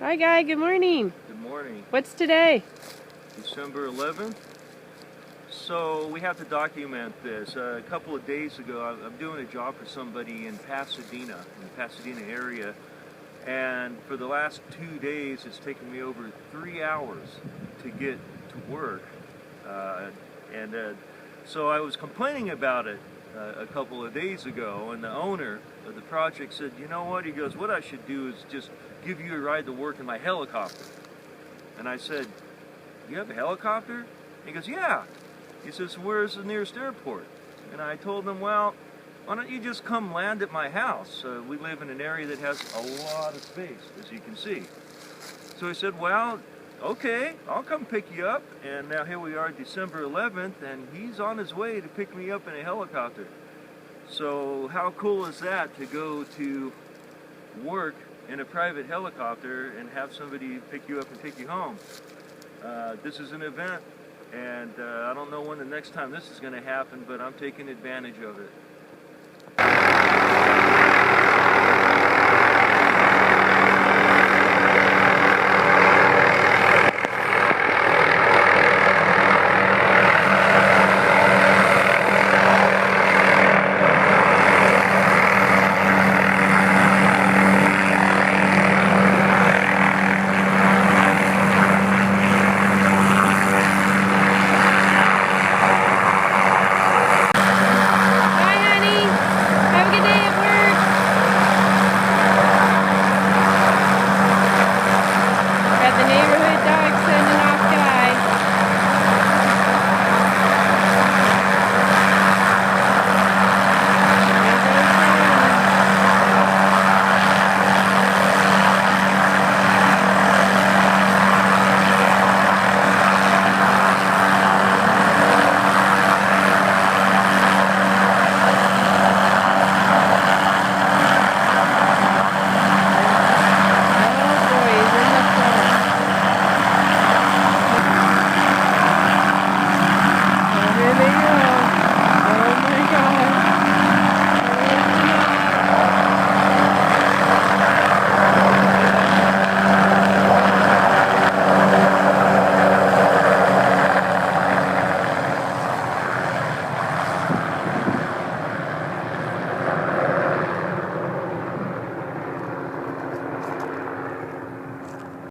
Hi, Guy. Good morning. Good morning. What's today? December 11th. So we have to document this. A couple of days ago, I'm doing a job for somebody in Pasadena, in the Pasadena area, and for the last 2 days, it's taken me over 3 hours to get to work. So I was complaining about it a couple of days ago, and the owner of the project said, "You know what?" He goes, "What I should do is just give you a ride to work in my helicopter." And I said, "You have a helicopter?" He goes, "Yeah." He says, "Where's the nearest airport?" And I told him, "Well, why don't you just come land at my house? We live in an area that has a lot of space, as you can see." So he said, "Well, okay, I'll come pick you up." And now here we are, December 11th, and he's on his way to pick me up in a helicopter. So how cool is that, to go to work in a private helicopter and have somebody pick you up and take you home? This is an event, and I don't know when the next time this is going to happen, but I'm taking advantage of it.